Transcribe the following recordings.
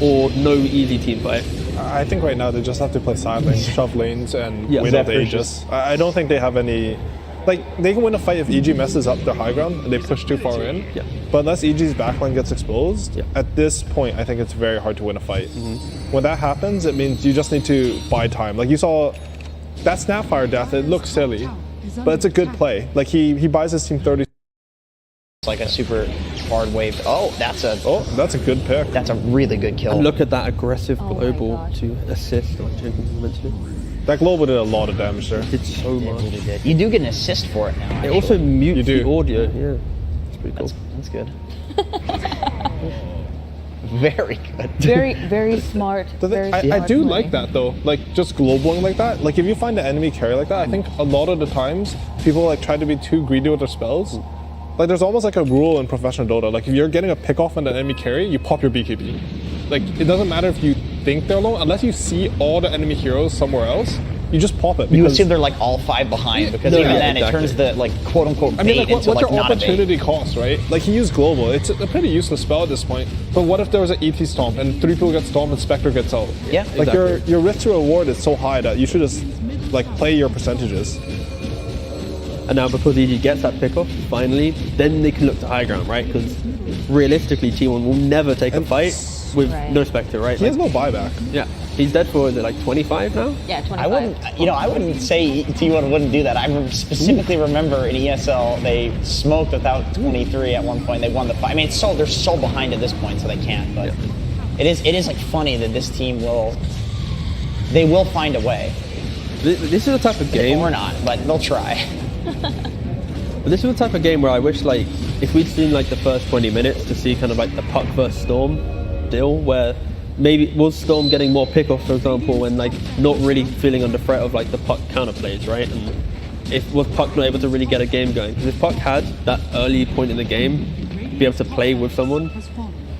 or no easy team fight? I think right now they just have to play side lanes, shove lanes, and wait out the Aegis. I don't think they have any... Like, they can win a fight if EG messes up their high ground and they push too far in. Yeah. But unless EG's backline gets exposed, at this point, I think it's very hard to win a fight. When that happens, it means you just need to buy time. Like, you saw that Snapfire death, it looks silly, but it's a good play. Like, he buys his team 30. It's like a super hard wave. Oh, that's a good pick. That's a really good kill. And look at that aggressive global to assist, like Jenkins mentioned. That global did a lot of damage there. It did so much. Really did. You do get an assist for it now. It also mutes the audio. Yeah, it's pretty cool. That's good. Very good. Very smart. I do like that though. Like just globaling like that. Like if you find an enemy carry like that, I think a lot of the times people like try to be too greedy with their spells. Like there's almost like a rule in professional Dota. Like if you're getting a pick off on an enemy carry, you pop your BKB. Like it doesn't matter if you think they're low, unless you see all the enemy heroes somewhere else, you just pop it. You assume they're like all 5 behind because even then it turns the like quote unquote bait into what's like your not opportunity cost, right? Like he used global. It's a pretty useless spell at this point. But what if there was an ET stomp and 3 people get stomped and Spectre gets out? Yeah, like your risk to reward is so high that you should just like play your percentages. And now because EG gets that pick off, finally, then they can look to high ground, right? Because realistically, T1 will never take a fight with no Spectre, right? He has no buyback. Yeah, he's dead for, is it like 25 now? Yeah, 25. I wouldn't say T1 wouldn't do that. I specifically remember in ESL, they smoked without 23 at one point. They won the fight. I mean, they're so behind at this point, so they can't. But it is like funny that this team will find a way. This is the type of game. Or not, but they'll try. But this is the type of game where I wish, like, if we'd seen like the first 20 minutes to see kind of like the Puck versus Storm deal, where maybe was Storm getting more pickoff, for example, and like not really feeling under threat of like the Puck counterplays, right? And if was Puck not able to really get a game going? Because if Puck had that early point in the game, be able to play with someone,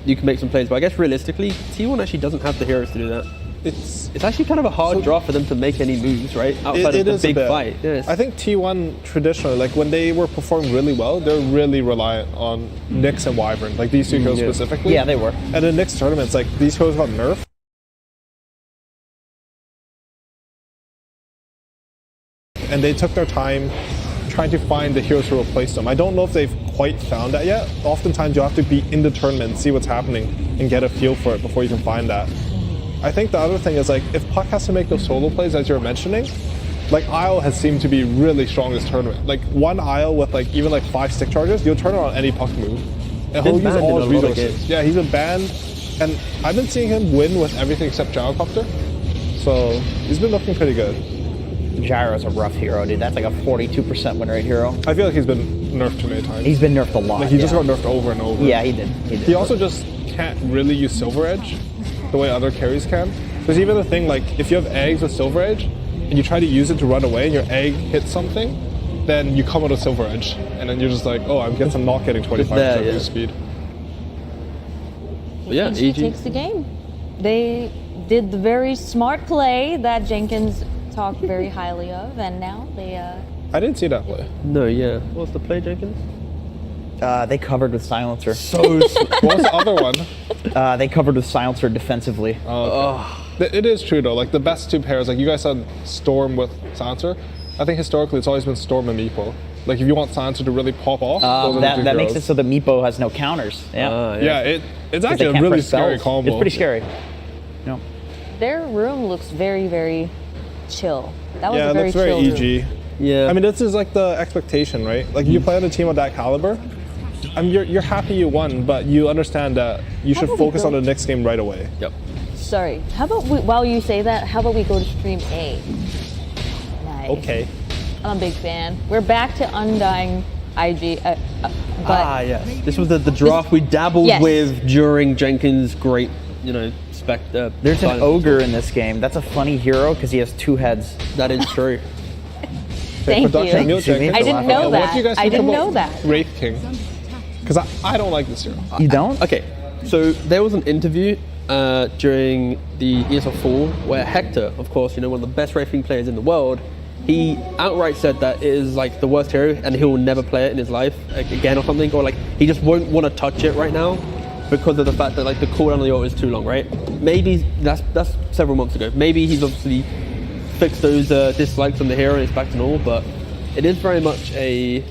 you can make some plays. But I guess realistically, T1 actually doesn't have the heroes to do that. It's actually kind of a hard draw for them to make any moves, right? Outside of the big fight. Yes. I think T1 traditionally, like when they were performing really well, they're really reliant on Nyx and Wyvern, like these two heroes specifically. Yeah, they were. And in Nyx tournaments, like these heroes got nerfed. And they took their time trying to find the heroes who replace them. I don't know if they've quite found that yet. Oftentimes you have to be in the tournament, see what's happening, and get a feel for it before you can find that. I think the other thing is like if Puck has to make those solo plays as you're mentioning, like Isle has seemed to be really strong this tournament. Like one Isle with like even like 5 stick charges, you'll turn around any Puck move. And he'll use all his resources. Yeah, he's been banned, and I've been seeing him win with everything except Gyrocopter. So he's been looking pretty good. Gyro's a rough hero, dude. That's like a 42% win rate hero. I feel like he's been nerfed too many times. He's been nerfed a lot. Like he just got nerfed over and over. Yeah, he did. He also just can't really use Silver Edge the way other carries can. There's even the thing like if you have eggs with Silver Edge and you try to use it to run away and your egg hits something, then you come out of Silver Edge and then you're just like, oh, I guess I'm not getting 25% boost speed. But yeah, EG takes the game. They did the very smart play that Jenkins talked very highly of, and now they I didn't see that play. No, yeah. What's the play, Jenkins? They covered with Silencer. What was the other one? They covered with Silencer defensively. It is true though, like the best 2 pairs, like you guys said Storm with Silencer. I think historically it's always been Storm and Meepo. Like if you want Silencer to really pop off, that makes it so that Meepo has no counters. It's actually a really scary combo. It's pretty scary. No. Their room looks very, very chill. That was a very chill room. EG. Yeah. I mean, this is like the expectation, right? Like you play on a team of that caliber, I mean, you're happy you won, but you understand that you should focus on the next game right away. Yep. Sorry. How about while you say that, how about we go to stream A? Nice. Okay. I'm a big fan. We're back to Undying IG. Yes. This was the draft we dabbled with during Jenkins' great, Spectre. There's an ogre in this game. That's a funny hero because he has 2 heads. That is true. Thank you. I didn't know that. What do you guys think I didn't about know that. Wraith King? Because I don't like this hero. You don't? Okay. So there was an interview during the ESL Fall where Hector, of course, one of the best Wraith King players in the world, he outright said that it is like the worst hero and he will never play it in his life again or something, or like he just won't want to touch it right now. because of the fact that like the cooldown on the ult is too long, right? Maybe that's several months ago. Maybe he's obviously fixed those dislikes on the hero and it's back to normal, but it is very much a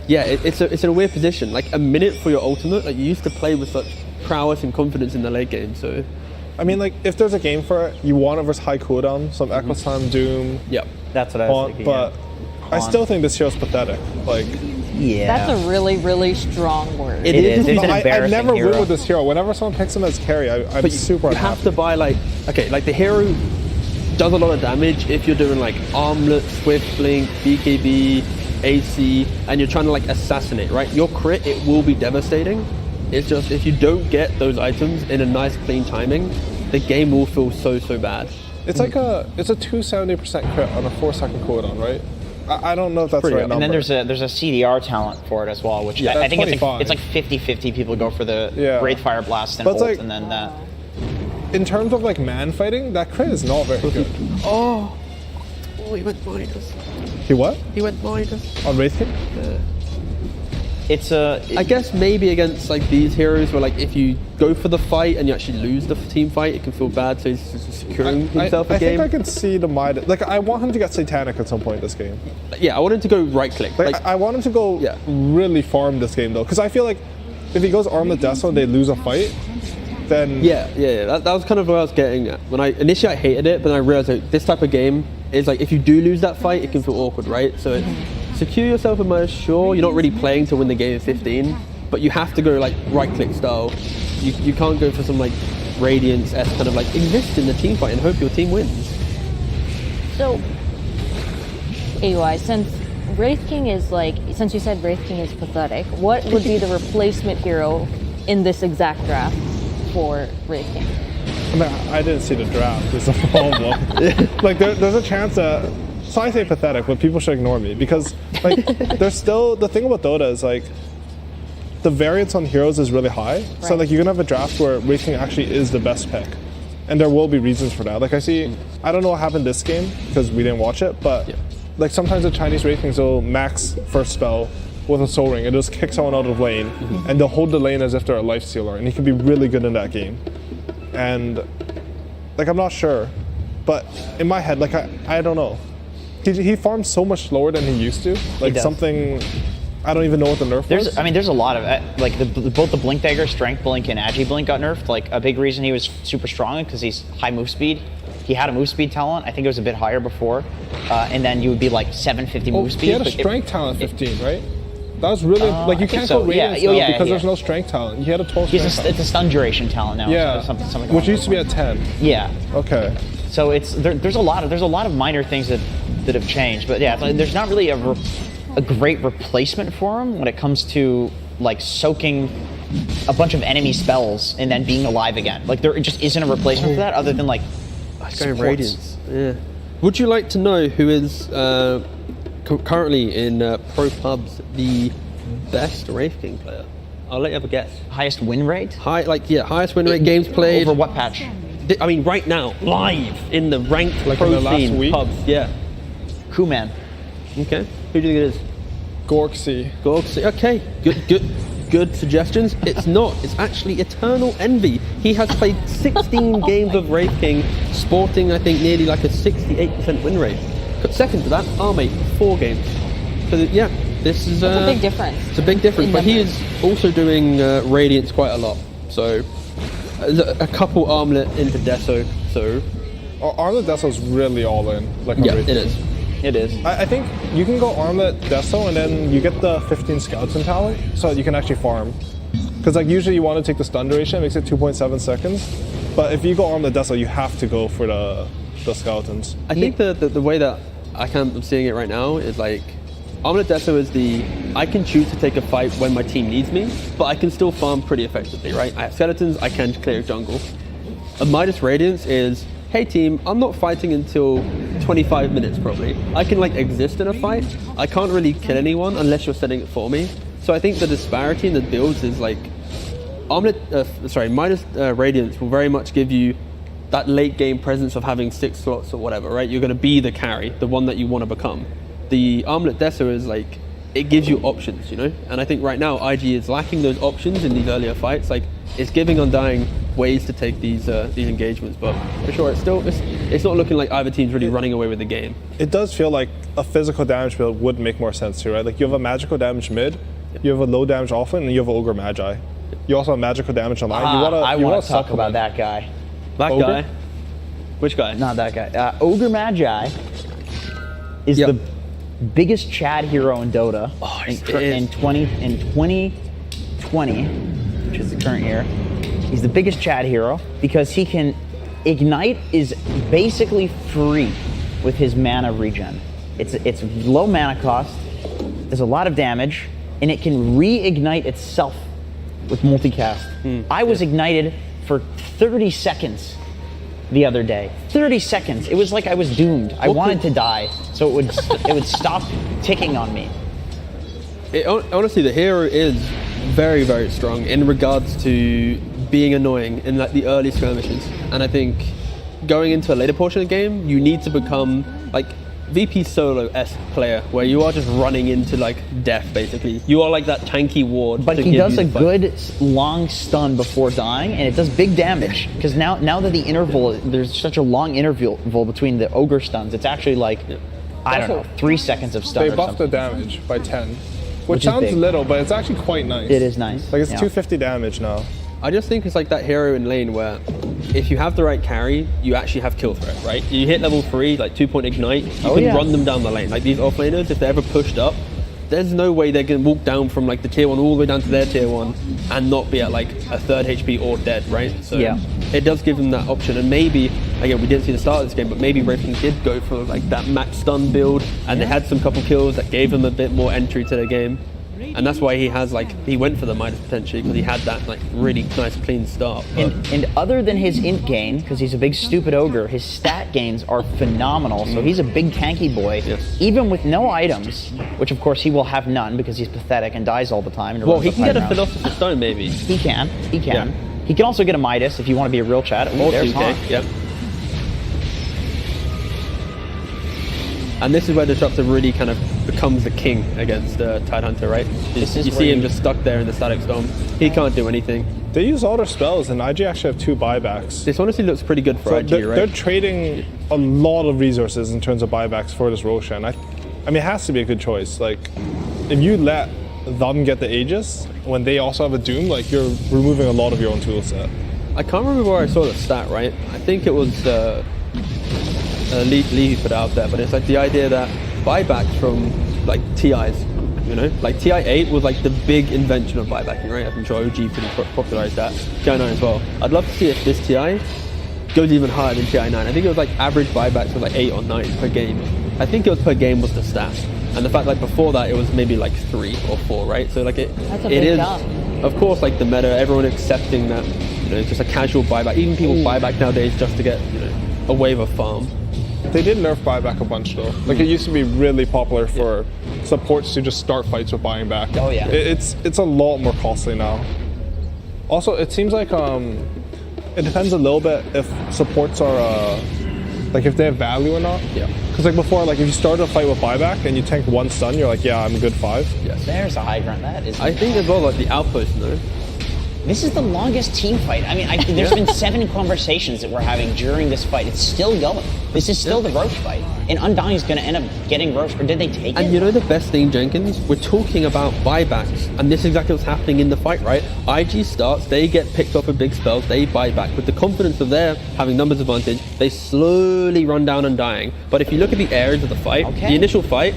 it's in a weird position. Like a minute for your ultimate, like you used to play with such prowess and confidence in the late game, so. I mean, like, if there's a game for it, you want it versus high cooldown, some Echo Time, Doom. Yeah. That's what I was thinking. But I still think this hero's pathetic. Like, yeah. That's a really, really strong word. It is. It's an I embarrassing never hero. win with this hero. Whenever someone picks him as carry, I'm super you unhappy. have to buy like, okay, like the hero does a lot of damage if you're doing like armlet, swift blink, BKB, AC, and you're trying to like assassinate, right? Your crit, it will be devastating. It's just if you don't get those items in a nice clean timing, the game will feel so bad. It's like it's a 270% crit on a 4-second cooldown, right? I don't know if that's the right number. And then there's a CDR talent for it as well, which I think it's like 50-50 people go for the Wraithfire Blast and ult, like, and then that. In terms of like man fighting, that crit is not very good. Oh, he went minus. He what? He went minus. On Wraith King? It's a. I guess maybe against like these heroes where like if you go for the fight and you actually lose the team fight, it can feel bad. So he's just securing himself a game. I think I could see the Midas. Like I want him to get Satanic at some point this game. Yeah, I want him to go right click. Like I want him to go really farm this game though, because I feel like if he goes Armlet Deso and they lose a fight, then that was kind of where I was getting at. When initially I hated it, but then I realized like, this type of game is like if you do lose that fight, it can feel awkward, right? So it's secure yourself in Midas. Sure, you're not really playing to win the game in 15, but you have to go like right click style. You can't go for some like Radiance-esque kind of like exist in the team fight and hope your team wins. So, AY, since you said Wraith King is pathetic, what would be the replacement hero in this exact draft for Wraith King? I mean, I didn't see the draft. It's a problem. Like there's a chance that. So I say pathetic, but people should ignore me because like there's still the thing about Dota is like the variance on heroes is really high. Right. So like you're gonna have a draft where Wraith King actually is the best pick, and there will be reasons for that. Like I don't know what happened this game because we didn't watch it, but like sometimes the Chinese Wraith Kings will max first spell with a Soul Ring and just kick someone out of lane, and they'll hold the lane as if they're a life stealer, and he can be really good in that game. And like I'm not sure, but in my head, like I don't know. He farms so much slower than he used to. Like something, I don't even know what the nerf was. I mean, there's a lot of like both the Blink Dagger, Strength Blink, and Agi Blink got nerfed. Like a big reason he was super strong because he's high move speed. He had a move speed talent. I think it was a bit higher before, and then you would be like 750 move speed. He had a strength talent 15, right? That was really like you can't go Radiance now because there's no strength talent. He had a 12 strength talent. It's a stun duration talent now. Yeah, so something which used to be at 10. Yeah. Okay. So there's a lot of minor things that have changed, but yeah, there's not really a great replacement for him when it comes to like soaking a bunch of enemy spells and then being alive again. Like there just isn't a replacement for that other than like Radiance. Yeah. Would you like to know who is currently in pro pubs the best Wraith King player? I'll let you have a guess. Highest win rate? Highest win rate, games played. Over what patch? I mean, right now, live in the ranked like pro in the last scene week? pubs. Yeah. Kuman. Okay. Who do you think it is? Gorksy. Gorksy. Okay. Good suggestions. It's not. It's actually Eternal Envy. He has played 16 games of Wraith King, sporting, I think, nearly like a 68% win rate. Second to that, Armate, 4 games. So yeah, this is a big difference. It's a big difference, but he is also doing Radiance quite a lot. So a couple Armlet into Deso. So Armlet Deso is really all in. Like it is. It is. I think you can go Armlet Deso and then you get the 15 Skeleton talent so that you can actually farm. Because like usually you want to take the stun duration, it makes it 2.7 seconds. But if you go Armlet Deso, you have to go for the Skeletons. I think the way that I'm seeing it right now is like Armlet Deso is I can choose to take a fight when my team needs me, but I can still farm pretty effectively, right? I have Skeletons, I can clear jungle. A Midas Radiance is, hey team, I'm not fighting until 25 minutes probably. I can like exist in a fight. I can't really kill anyone unless you're setting it for me. So I think the disparity in the builds is like Midas Radiance will very much give you that late game presence of having 6 slots or whatever, right? You're going to be the carry, the one that you want to become. The Armlet Deso is like, it gives you options, you know? And I think right now IG is lacking those options in these earlier fights. Like it's giving Undying ways to take these engagements, but for sure it's not looking like either team's really running away with the game. It does feel like a physical damage build would make more sense too, right? Like you have a magical damage mid, you have a low damage offlane, and you have an ogre magi. You also have magical damage online. I want to talk about that guy. That Ogre? guy? Which guy? Not that guy. Ogre Magi is Yep. the biggest Chad hero in Dota in 2020, which is the current year. He's the biggest Chad hero because he can ignite is basically free with his mana regen. It's low mana cost. There's a lot of damage, and it can reignite itself with multicast. I was ignited for 30 seconds the other day. 30 seconds. It was like I was doomed. I wanted to die, so it would stop ticking on me. Honestly, the hero is very, very strong in regards to being annoying in like the early skirmishes, and I think going into a later portion of the game, you need to become like VP solo-esque player, where you are just running into like death basically. You are like that tanky ward. But he does a good long stun before dying, and it does big damage. Because now that the interval, there's such a long interval between the ogre stuns, it's actually like, I don't know, 3 seconds of stun They or buffed the something. damage by 10, which Which is sounds big. little, but it's actually quite nice. It is nice. Like it's yeah. 250 damage now. I just think it's like that hero in lane where if you have the right carry, you actually have kill threat, right? You hit level 3, like 2-point ignite, you can run them down the lane. Like these offlaners, if they're ever pushed up, there's no way they can walk down from like the tier 1 all the way down to their tier 1 and not be at like a 3rd HP or dead, right? So it does give them that option, and maybe, again, we didn't see the start of this game, but maybe Wraith King did go for like that max stun build, and they had some couple kills that gave them a bit more entry to the game. And that's why he went for the Midas potentially, because he had that like really nice clean start. And other than his int gain, because he's a big stupid ogre, his stat gains are phenomenal. So he's a big tanky boy, even with no items, which of course he will have none because he's pathetic and dies all the time. Well, he can get a Philosopher's Stone maybe. He can. Yeah. He can also get a Midas if you want to be a real Chad. Oh, there's Han. Yep. And this is where Disruptor really kind of becomes the king against Tidehunter, right? You see him just stuck there in the static storm. He can't do anything. They use all their spells, and IG actually have 2 buybacks. This honestly looks pretty good for IG, right? They're trading a lot of resources in terms of buybacks for this Roshan. I mean, it has to be a good choice. Like, if you let them get the Aegis when they also have a Doom, like you're removing a lot of your own tool set. I can't remember where I saw the stat, right? I think it was Lee put it out there, but it's like the idea that buybacks from like TIs, you know, like TI 8 was like the big invention of buybacking, right? I'm sure OG pretty popularized that. TI 9 as well. I'd love to see if this TI goes even higher than TI 9. I think it was like average buybacks was like 8 or 9 per game. I think it was per game was the stat, and the fact like before that it was maybe like 3 or 4, right? So like it is, of course, like the meta, everyone accepting that, you know, just a casual buyback. Even people buy back nowadays just to get, you know, a wave of farm. They did nerf buyback a bunch though. Like it used to be really popular for supports to just start fights with buying back. Oh yeah. It's a lot more costly now. Also, it seems like it depends a little bit if supports are like if they have value or not. Yeah. Because like before, like if you started a fight with buyback and you tank 1 stun, you're like, yeah, I'm a good 5. Yes. There's a high ground. That is. I think as well like the outpost though. This is the longest team fight. I mean, there's been 7 conversations that we're having during this fight. It's still going. This is still the Roche fight. And Undying is going to end up getting Roche, or did they take it? And you know the best thing, Jenkins? We're talking about buybacks, and this is exactly what's happening in the fight, right? IG starts, they get picked off with big spells, they buy back. With the confidence of their having numbers advantage, they slowly run down Undying. But if you look at the areas of the fight, the initial fight,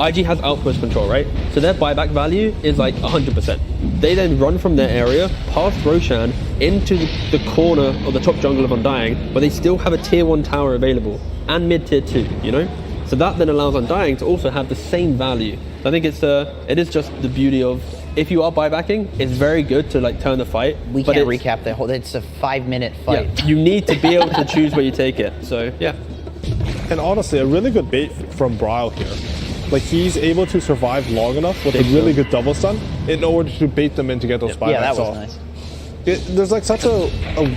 IG has outpost control, right? So their buyback value is like 100%. They then run from their area, past Roshan, into the corner of the top jungle of Undying, where they still have a tier 1 tower available, and mid tier 2, you know? So that then allows Undying to also have the same value. So I think it is just the beauty of, if you are buybacking, it's very good to like turn the fight. We can't recap the whole, it's a 5-minute fight. Yeah, you need to be able to choose where you take it, so yeah. And honestly, a really good bait from Bryle here. Like he's able to survive long enough with a really good double stun in order to bait them in to get those buybacks Yeah, that was off. nice. There's like such a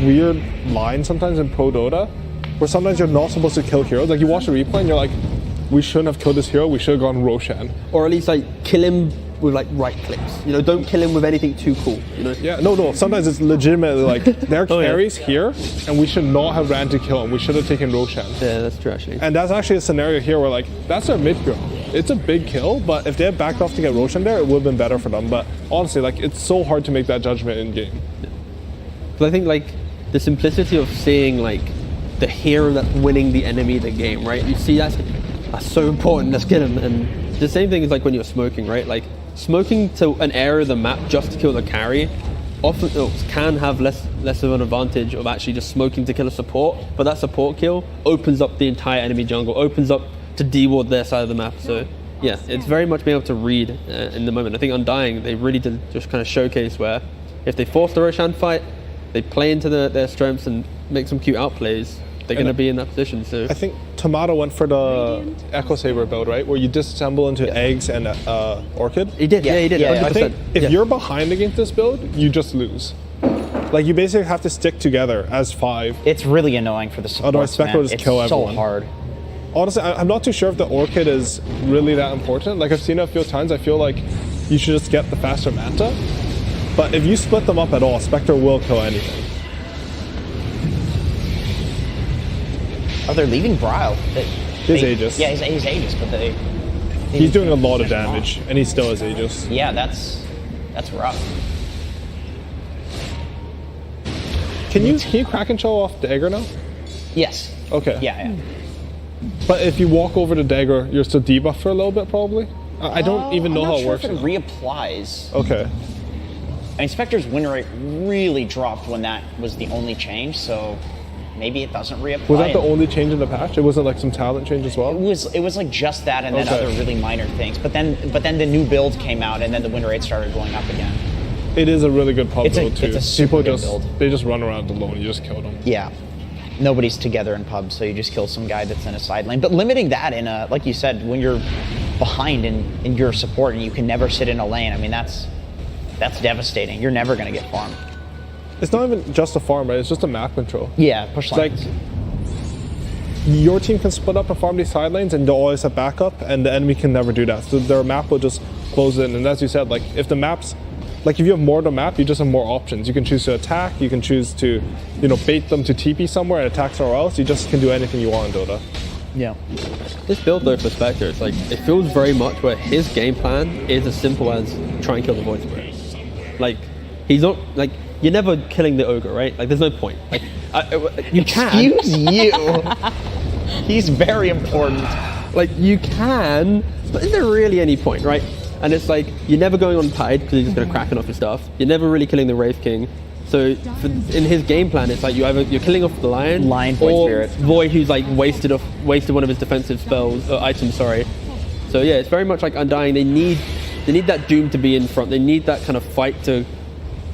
weird line sometimes in Pro Dota where sometimes you're not supposed to kill heroes. Like you watch the replay and you're like, we shouldn't have killed this hero, we should have gone Roshan. Or at least like kill him with like right clicks. You know, don't kill him with anything too cool. You know. Yeah, no. Sometimes it's legitimately like their Oh, yeah. carries here, and we should not have ran to kill him. We should have taken Roshan. Yeah, that's true actually. And that's actually a scenario here where like that's our mid hero. It's a big kill, but if they had backed off to get Roshan there, it would have been better for them. But honestly, like it's so hard to make that judgment in game. Because I think like the simplicity of seeing like the hero that's winning the enemy the game, right? You see that's so important. Let's get him. And the same thing is like when you're smoking, right? Like smoking to an area of the map just to kill the carry often can have less of an advantage of actually just smoking to kill a support. But that support kill opens up the entire enemy jungle, opens up to de-ward their side of the map. So yeah, it's very much being able to read in the moment. I think Undying, they really did just kind of showcase where if they force the Roshan fight, they play into their strengths and make some cute outplays, they're going to be in that position. So I think Tomato went for the Echo Saber build, right? Where you disassemble into eggs and Orchid. he did, yeah, he did. Yeah, 100%. I think if you're behind against this build, you just lose. Like you basically have to stick together as 5. It's really annoying for the supports, Otherwise, Spectre will man. just It's kill so everyone. hard. Honestly, I'm not too sure if the Orchid is really that important. Like I've seen it a few times. I feel like you should just get the faster Manta. But if you split them up at all, Spectre will kill anything. Oh, they're leaving Brile. He's Aegis. Yeah, he's Aegis, but they. He's doing a lot of damage, and he still is Aegis. Yeah, that's rough. Can you Kraken show off Dagger now? Yes. Okay. Yeah. But if you walk over to Dagger, you're still debuffed for a little bit, probably? I don't even know I'm how not it sure works. if it now. reapplies. Okay. I mean, Spectre's win rate really dropped when that was the only change, so maybe it doesn't reapply. Was that the only change in the patch? It wasn't like some talent change as well? It was like just that, and then Okay. other really minor things. But then the new build came out, and then the win rate started going up again. It is a really good pub It's a- build too. it's a super People good just build. they just run around alone. You just kill them. Yeah. Nobody's together in pubs, so you just kill some guy that's in a side lane. But limiting that in a, like you said, when you're behind in your support and you can never sit in a lane, I mean, that's devastating. You're never going to get farmed. It's not even just a farm, right? It's just a map control. Yeah, push It's like lanes. your team can split up and farm these side lanes, and they'll always have backup, and the enemy can never do that. So their map will just close in. And as you said, like if the maps, like if you have more of the map, you just have more options. You can choose to attack. You can choose to, bait them to TP somewhere and attack somewhere else. You just can do anything you want in Dota. Yeah. This build though for Spectre, it's like it feels very much where his game plan is as simple as try and kill the Void Spirit. Like he's not like you're never killing the ogre, right? Like there's no point. Like you can. Excuse you. He's very important. Like you can, but is there really any point, right? And it's like you're never going on Tide because he's just gonna crack off your stuff. You're never really killing the Wraith King. So in his game plan, it's like you're killing off the Lion, Void or Spirit. Void, who's like wasted one of his defensive spells items. Sorry. So yeah, it's very much like Undying. They need that Doom to be in front. They need that kind of fight to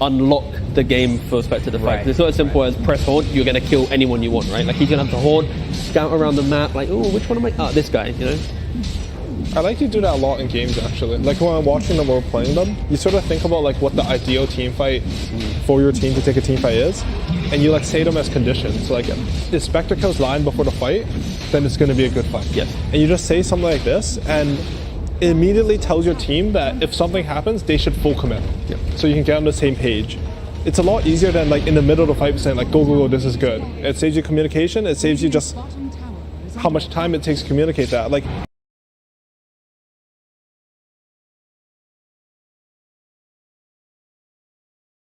unlock the game for Spectre to fight. Right. It's not as simple as press haunt. You're gonna kill anyone you want, right? Like he's gonna have to haunt, scout around the map. Like, oh, which one am I? Ah, this guy. I like to do that a lot in games actually. Like when I'm watching them or playing them, you sort of think about like what the ideal team fight for your team to take a team fight is, and you like say them as conditions. So, like if Spectre kills Lion before the fight, then it's going to be a good fight. Yes. And you just say something like this, and it immediately tells your team that if something happens, they should full commit. Yep. So you can get on the same page. It's a lot easier than like in the middle of the fight saying like go go go, this is good. It saves you communication. It saves you just how much time it takes to communicate that. Like